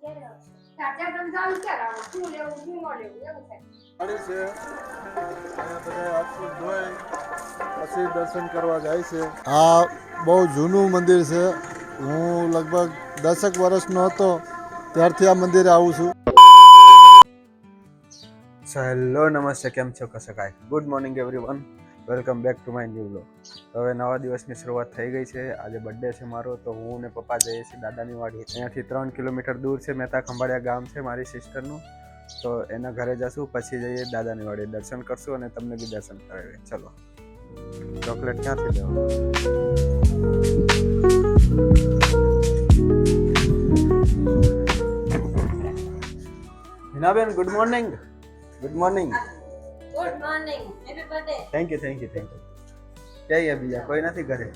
પછી દર્શન કરવા જાય છે. આ બહુ જૂનું મંદિર છે. હું લગભગ 10 વર્ષનો હતો ત્યારથી આ મંદિરે આવું છું. હેલો નમસ્તે, કેમ છો? કશકાય. Good morning everyone, welcome back to my new vlog. હવે નવા દિવસની શરૂઆત થઈ ગઈ છે. આજે બર્થડે છે મારો, તો હું ને પપ્પા જઈએ છીએ દાદાની વાડી. અહીંયાથી 3 કિલોમીટર દૂર છે. મહેતા ખંભાળિયા ગામ છે મારી સિસ્ટરનું, તો એના ઘરે જશું. પછી જઈએ દાદાની વાડી, દર્શન કરશું અને તમને બી દર્શન કરાવીએ. ચલો. ચોકલેટ ક્યાંથી લેવાનું? હિનાબેન, good morning. Good morning. Good morning. Happy birthday. Thank you. ક્યાં બીજા કોઈ નથી ઘરે?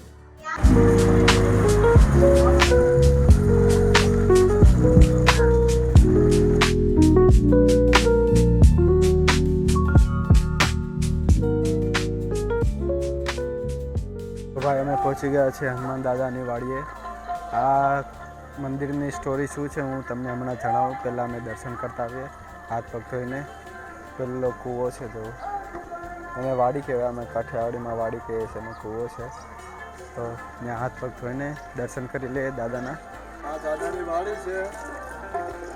તો ભાઈ અમે પહોંચી ગયા છીએ હનુમાન દાદાની વાડીએ. આ મંદિરની સ્ટોરી શું છે હું તમને હમણાં જણાવું. પહેલાં અમે દર્શન કરતા આવીએ હાથ પગ ધોઈને. પેલો કૂવો છે તો એને વાડી કહેવાય, અમે કાઠિયાવાડીમાં વાડી કહીએ છીએ, એનો કૂવો છે. તો ત્યાં હાથ પગ ધોઈને દર્શન કરી લઈએ દાદાના. આ દાદાની વાડી છે.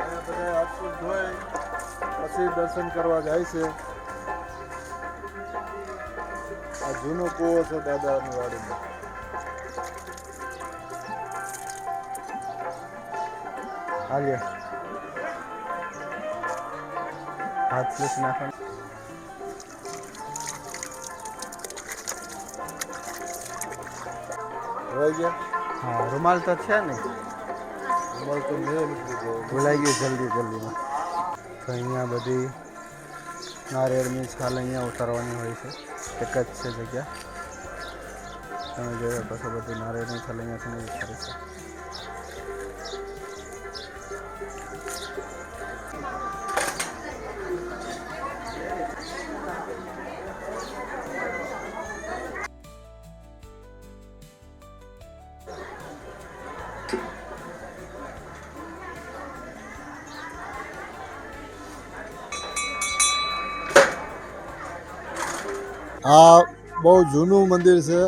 અહીંયા બધા હાથ પગ ધોઈ પછી દર્શન કરવા જાય છે. આ જૂનો કૂવો છે દાદાની વાડીમાં. હાલ્યો હાથ લૂસ નાખવાનું. રહી ગયા? હા, રૂમાલ તો છે ને, રૂમાલ તો મેં લીધું. ભૂલાઈ ગયું જલ્દીમાં. તો અહીંયા બધી નારિયેળની છાલ અહીંયા ઉતારવાની હોય છે. એક જ છે જગ્યા, તમે જોયો પછી બધી નારિયેળની છાલ અહીંયાથી ઉતારી છે. આ બહુ જૂનું મંદિર છે.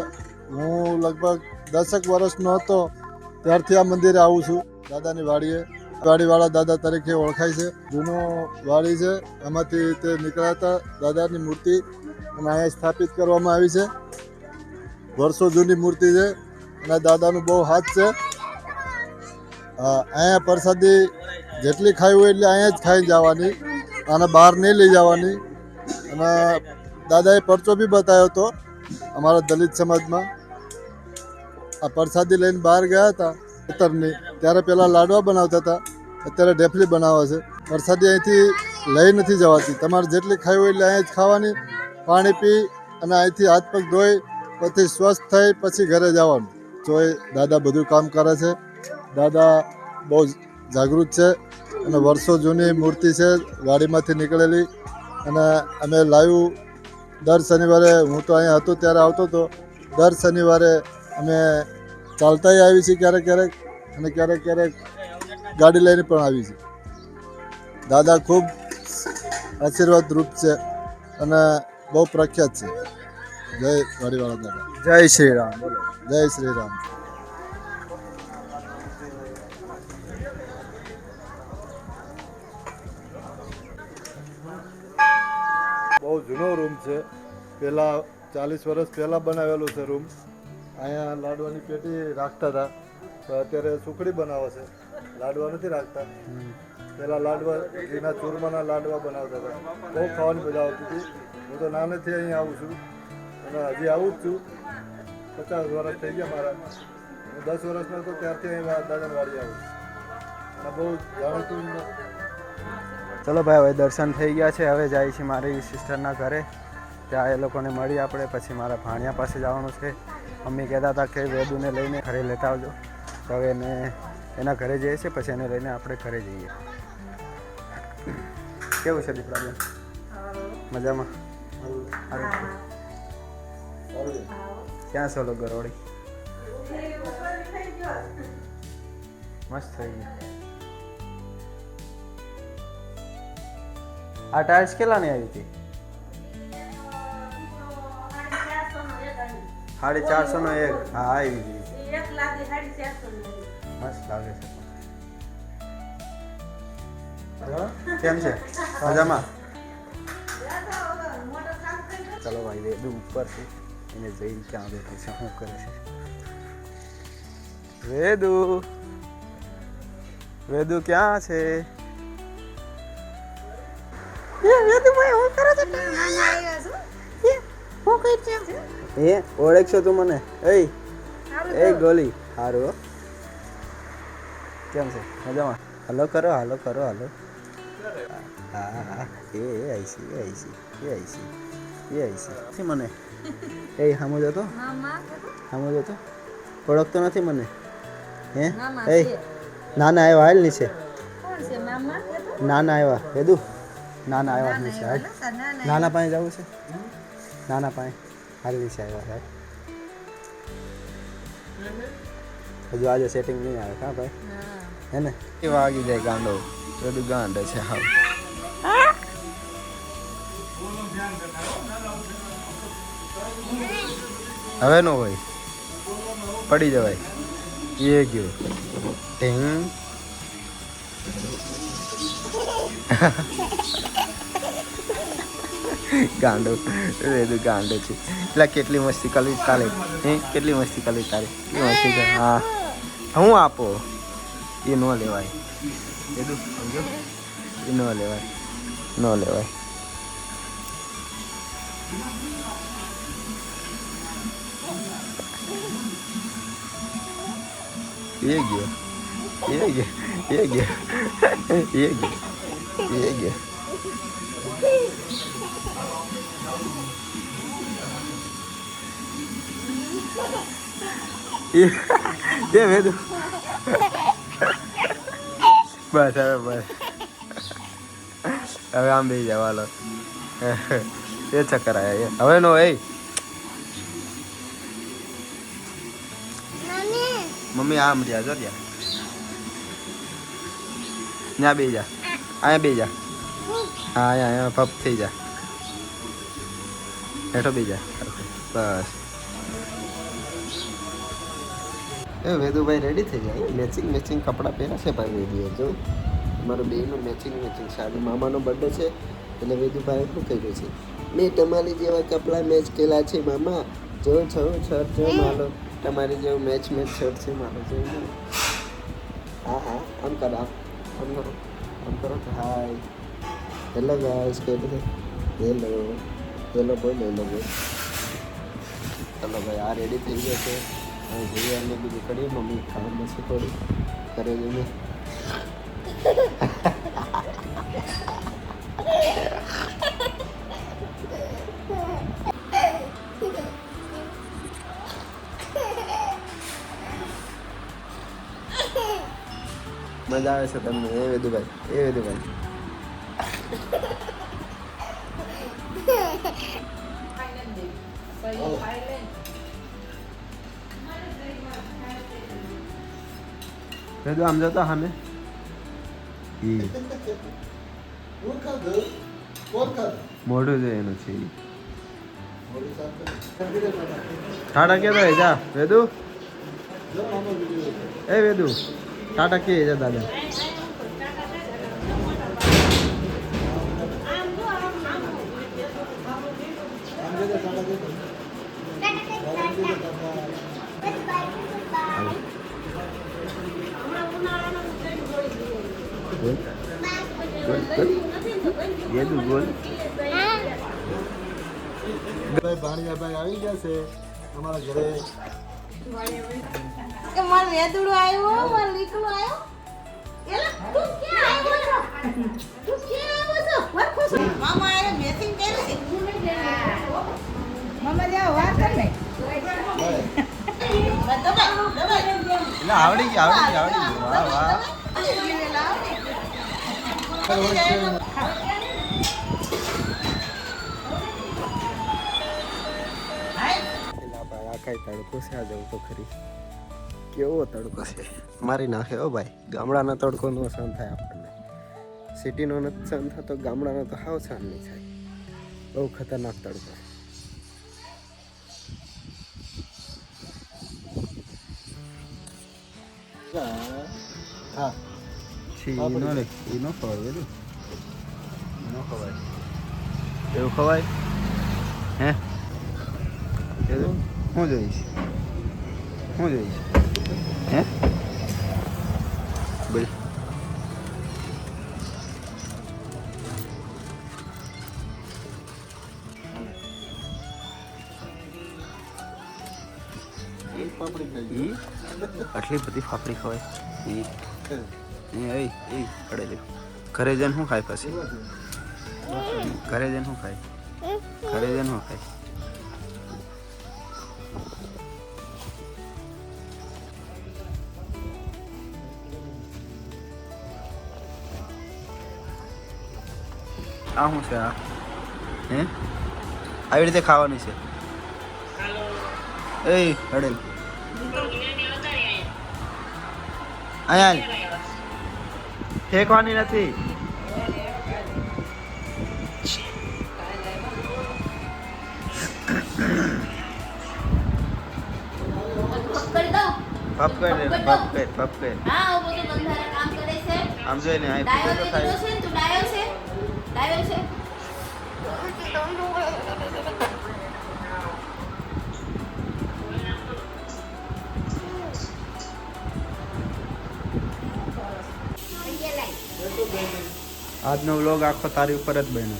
હું લગભગ 10 વર્ષનો હતો ત્યારથી આ મંદિરે આવું છું દાદાની વાડીએ. વાડીવાળા દાદા તરીકે ઓળખાય છે. જૂનો વાડી છે, એમાંથી તે નીકળ્યા હતા. દાદાની મૂર્તિ અને અહીંયા સ્થાપિત કરવામાં આવી છે. વર્ષો જૂની મૂર્તિ છે અને દાદાનું બહુ હાથ છે. અહીંયા પ્રસાદી જેટલી ખાવી હોય એટલે અહીંયા જ ખાઈ જવાની, અને બહાર નહીં લઈ જવાની. અને દાદાએ પરચો બી બતાવ્યો હતો અમારા દલિત સમાજમાં. આ પ્રસાદી લઈને બહાર ગયા હતા ઉત્તરની, ત્યારે પહેલાં લાડવા બનાવતા હતા, અત્યારે ઢેફલી બનાવે છે. પ્રસાદી અહીંથી લઈ નથી જવાતી, તમારે જેટલી ખાવી હોય એટલે અહીંયા જ ખાવાની. પાણી પી અને અહીંથી હાથ પગ ધોઈ પછી સ્વસ્થ થઈ પછી ઘરે જવાનું. જો એ દાદા બધું કામ કરે છે. દાદા બહુ જાગૃત છે અને વર્ષો જૂની મૂર્તિ છે વાડીમાંથી નીકળેલી. અને અમે લાઈવ દર શનિવારે, હું તો અહીંયા હતો ત્યારે આવતો હતો, દર શનિવારે અમે ચાલતાય આવી છીએ ક્યારેક અને ક્યારેક ગાડી લઈને પણ આવી છીએ. દાદા ખૂબ આશીર્વાદ રૂપ છે અને બહુ પ્રખ્યાત છે. જય વાડીવાળા દાદા. જય શ્રી રામ. બોલો જય શ્રી રામ. બહુ જૂનો રૂમ છે. પહેલાં 40 વર્ષ પહેલાં બનાવેલું છે રૂમ. અહીંયા લાડવાની પેટી રાખતા હતા, તો અત્યારે સુખડી બનાવે છે, લાડવા નથી રાખતા. પહેલાં લાડવા ઘીના ચૂરમાના લાડવા બનાવતા હતા. બહુ ખાવાની મજા આવતી હતી. હું તો નાનેથી અહીંયા આવું છું અને હજી આવું જ છું. 50 વર્ષ થઈ ગયા મારા. હું 10 વર્ષનો હતો ત્યારથી અહીં દાદાની વાડી આવું છું અને બહુ જાણીતું. ચલો ભાઈ, હવે દર્શન થઈ ગયા છે. હવે જાય છે મારી સિસ્ટરના ઘરે. ત્યાં એ લોકોને મળી આપણે. પછી મારા ભાણિયા પાસે જવાનું છે. મમ્મી કહેતા હતા કે વેદુને લઈને ઘરે લેતા આવજો, તો હવે એના ઘરે જઈએ છીએ. પછી એને લઈને આપણે ઘરે જઈએ. કેવું છે દીપડાબેન? મજામાં? ક્યાં છો લોકો? ગરોળી મસ્ત થઈ ગઈ. આ ટાયર્સ કેટલાની આવી હતી? 450 નો એક. હા આવી ગઈ. મસ્ત લાગે છે. કેમ છે? મજામાં? ચલો ભાઈ વેદુ ઉપર છે, એને જઈને ક્યાં બેઠી છે, શું કરે છે? વેદુ, વેદુ ક્યાં છે? એ ઓળખશો તું મને? એ ગોલી હારું. કેમ છે? મજામાં? હલો કરો, હાલો કરો, હાલો. હા હા એ આઈસી મને એ સામો જતો ઓળખતો નથી મને. હે એ નાના આવ્યા હાલ નીચે. નાના આવ્યા વેદુ, નાના આવ્યા નીચે હાલ. નાના પાસે જવું છે, નાના પાસે હાલ નીચે આવ્યા સાહેબ. હજુ આજે સેટિંગ નહીં આવે કા ભાઈ? હે ને એ વાગી જાય ગાંડો. બધું ગાંડો છે હાવ. હવે નો હોય, પડી જવાય. એ ગયો ઢીંગ. ગાંડો રેદુ ગાંડો છે. એટલે કેટલી મસ્તી કરી કાલે. કેટલી મસ્તી કરી તારે. કેટલી મસ્તી કરી. હા હું આપો એ ન લેવાય. રેદુ સમજો, એ ન લેવાય, ન લેવાય. એ ગયો, એ ગયો, એ ગયો, એ ગયો, એ ગયો. એ વેદુ બસ હવે બસ હવે આમ બે જાવ હાલો. એ ચક્કર આયા હવે નો. એ મમ્મી આમ રહ્યા જો ત્યાં ત્યાં બે જા, અહીંયા બે જા. હા અહીંયા પપ થઈ જા, હેઠો બે જા બસ. એ વેદુભાઈ રેડી થઈ જાય. મેચિંગ મેચિંગ કપડાં પહેર્યા છે ભાઈ વેદુએ. જો મારું બેયનું મેચિંગ મેચિંગ સાડી. મામાનો બર્થડે છે એટલે વેદુભાઈ શું કહ્યું છે, મેં તમારી જેવા કપડાં મેચ કરેલા છે મામા. જો છો શર્ટ જો મારો તમારી જેવું મેચ શર્ટ છે મારો. જોયું હા હા આમ કરો, આમ કરો, આમ કરો. હાય હેલો ગાઈસ, કે હેલો હેલો બોલ, હેલો બોલ. ચલો ભાઈ આ રેડી થઈ ગયો છે. હવે જોઈએ અમે બીજું કરીએ. મમ્મી ખાવાનું છે થોડું કરે જઈને. મજા આવે છે તમને? એ વેદુભાઈ, એ વેદુભાઈ. વેદુ આમ જતો સામે. મોઢું છે એનું છે. ટાટા કે જા વેદુ. એ વેદુ ટાટા કે જા દાદા. વેદુ બોલ. ભાણિયાભાઈ આવી ગયા છે અમારા ઘરે. કે માર વેદુડો આવ્યો, માર લીકડો આવ્યો. એલા તું ક્યાં આવ્યો છો? તું ક્યાં આવ્યો છો? વાત ખુશ. મામા આરે મેચિંગ કર્યું છે. મામા જાવ વાત કર લે. આવડી ગઈ, આવડી ગઈ, આવડી ગઈ. વાહ વાહ. કઈ તડકો છે આ જવું તો ખરી. કેવો તડકો છે, મારી નાખે હો ભાઈ. ગામડાનો તડકો નો સહન થાય આપણને. સિટીનો નથી સહન થતો, ગામડાનો તો હાવ સહન નહીં થાય. બહુ ખતરનાક તડકો. હા એ ન ખવાય ન ખવાય એવું ખવાય હે એવું શું જોઈશ હે બોલ આટલી બધી ફાફડી ખવાય પડે ઘરે જઈને શું ખાય પછી ઘરે જઈને શું ખાય આ શું છે આ હે આવી રીતે ખાવાની છે એ હડેલ અહીંયા ફેંકવાની નથી કરી દઉં પપ કર હા હું બધું બંધારણ કામ કરે છે આમ જોઈ ને ડાયો છે તું ડાયો છે આજનો વ્લોગ આખો તારી ઉપર જ બન્યો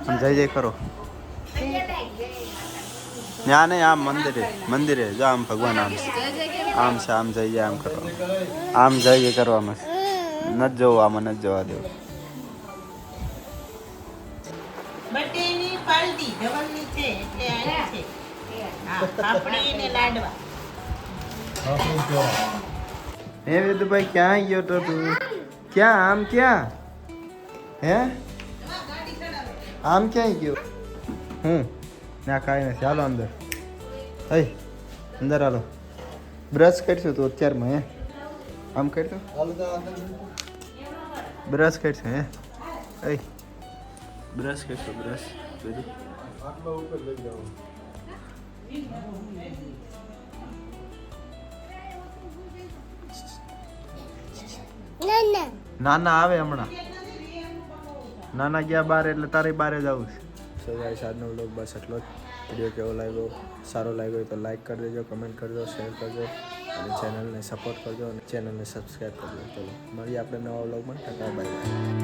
છે જય જય કરો ત્યાં નહીં આમ મંદિરે જો આમ ભગવાન આમ છે આમ જય જય આમ કરો આમ જય જય કરવામાં નથી જવું આમાં નથી જવા દેવું બટેની પાલટી ધવલની છે એટલે આ છે હા પાપડી ને લાડવા હે વેદુભાઈ ક્યાં ગયો તો તું ક્યાં હે આમ ક્યાંય ગયો ના કાંઈ નથી હાલો અંદર અંદર હાલો બ્રશ કરશું તું અત્યારમાં હે આમ કરતો બ્રશ કરશું હે બ્રશ કરશું બધું નાના આવે હમણાં નાના ગયા બાર એટલે તારે બારે જ આવું છે. સો ગાઈસ આજનો વ્લોગ બસ એટલો જ. વિડીયો કેવો લાગ્યો સારો લાગ્યો હોય તો લાઈક કરી દેજો, કમેન્ટ કરજો, શેર કરજો અને ચેનલને સપોર્ટ કરજો અને ચેનલને સબસ્ક્રાઈબ કરજો. ચલો મળીએ આપણે નવા વ્લોગમાં. Tata bye bye.